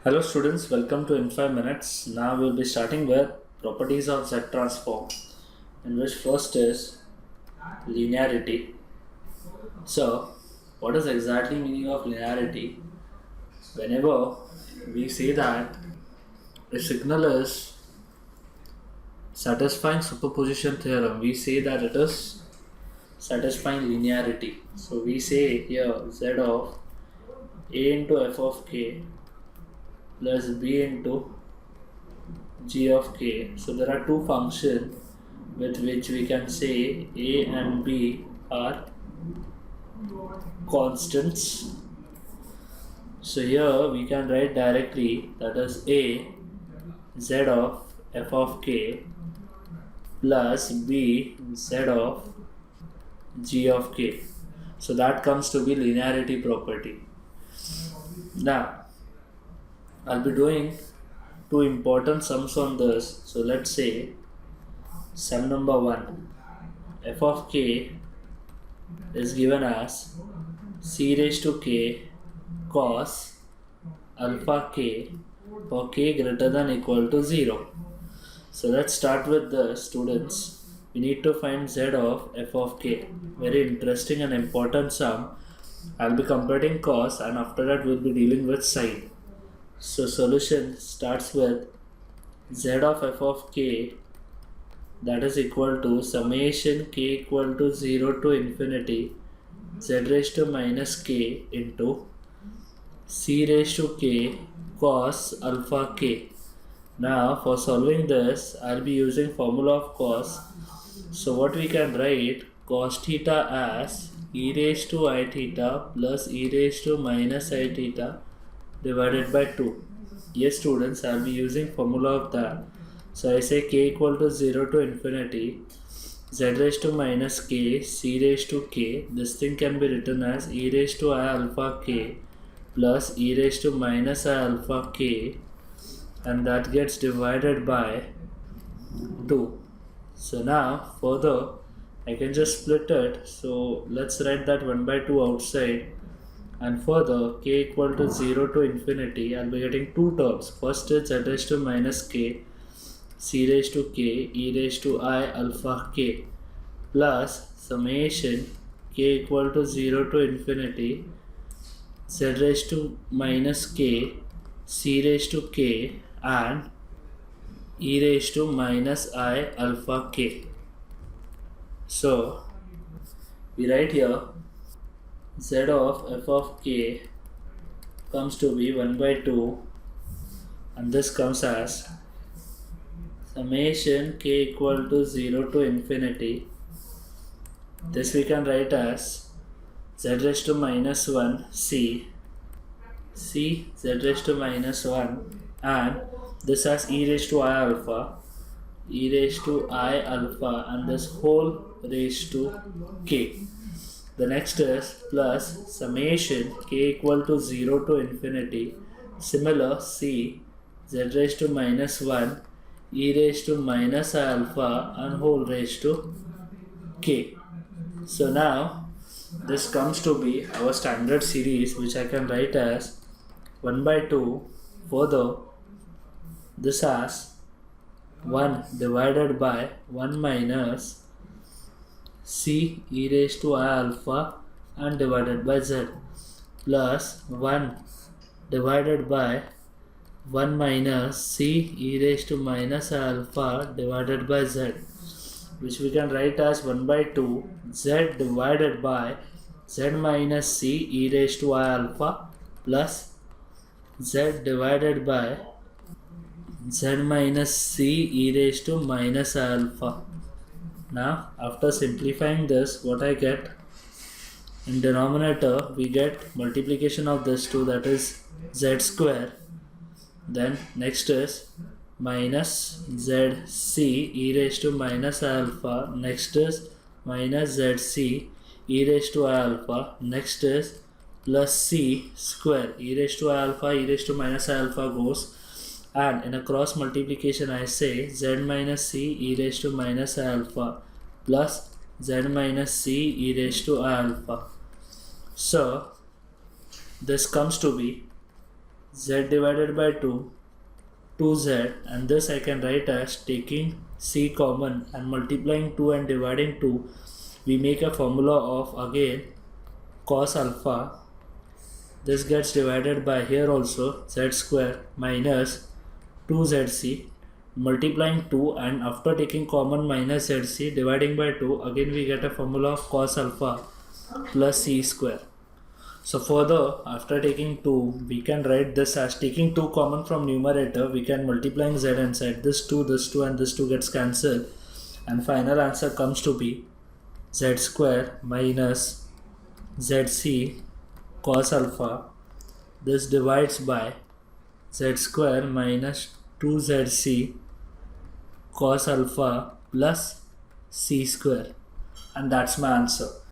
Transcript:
Hello students, welcome to In 5 Minutes. Now we'll be starting with properties of Z transform, in which first is linearity. So, what is exactly meaning of linearity? Whenever we say that a signal is satisfying superposition theorem, we say that it is satisfying linearity. So we say here Z of A into F of K plus B into G of K. So there are two functions with which we can say A and B are constants. So here we can write directly, that is A Z of F of K plus B Z of G of K. So that comes to be linearity property. Now I'll be doing two important sums on this. So let's say sum number 1, F of K is given as C raised to K cos alpha K for K greater than equal to 0. So let's start with the students. We need to find Z of F of K. Very interesting and important sum. I'll be completing cos and after that we'll be dealing with sine. So solution starts with Z of F of K, that is equal to summation K equal to 0 to infinity Z raised to minus K into C raised to K cos alpha K. Now for solving this, I'll be using formula of cos. So what we can write, cos theta as e raised to I theta plus e raised to minus I theta divided by 2. Yes students, I'll be using formula of that. So I say K equal to 0 to infinity Z raised to minus K C raised to K. This thing can be written as e raised to I alpha K plus e raised to minus I alpha K, and that gets divided by 2. So now further I can just split it. So let's write that 1 by 2 outside, and further K equal to 0 to infinity, I'll be getting two terms. First is Z raised to minus K C raised to K e raised to I alpha K plus summation K equal to 0 to infinity Z raised to minus K C raised to K and e raised to minus I alpha K. So we write here Z of F of K comes to be 1 by 2, and this comes as summation K equal to 0 to infinity. This we can write as Z raised to minus 1 C Z raised to minus 1, and this has e raised to I alpha, and this whole raised to K. The next is plus summation K equal to 0 to infinity, similar C Z raised to minus 1 e raised to minus I alpha and whole raised to K. So now this comes to be our standard series, which I can write as 1 by 2. Further this has 1 divided by 1 minus C e raised to I alpha and divided by Z plus 1 divided by 1 minus C e raised to minus I alpha divided by Z, which we can write as 1 by 2 Z divided by Z minus C e raised to I alpha plus Z divided by Z minus C e raised to minus I alpha. Now after simplifying this, what I get in denominator, we get multiplication of this two, that is Z square. Then next is minus ZC e raised to minus I alpha. Next is minus ZC e raised to I alpha. Next is plus C square e raised to I alpha, e raised to minus I alpha goes, and in a cross multiplication I say Z minus C e raised to minus I alpha plus Z minus C e raised to I alpha. So this comes to be z divided by 2, 2z, and this I can write as taking c common and multiplying 2 and dividing 2, we make a formula of again cos alpha. This gets divided by here also z square minus 2zc, multiplying 2 and after taking common minus zc dividing by 2, again we get a formula of cos alpha plus c square. So further, after taking 2, we can write this as taking 2 common from numerator, we can multiplying z inside, this 2 and this 2 gets cancelled, and final answer comes to be z square minus zc cos alpha. This divides by z square minus 2zc cos alpha plus c square, and that's my answer.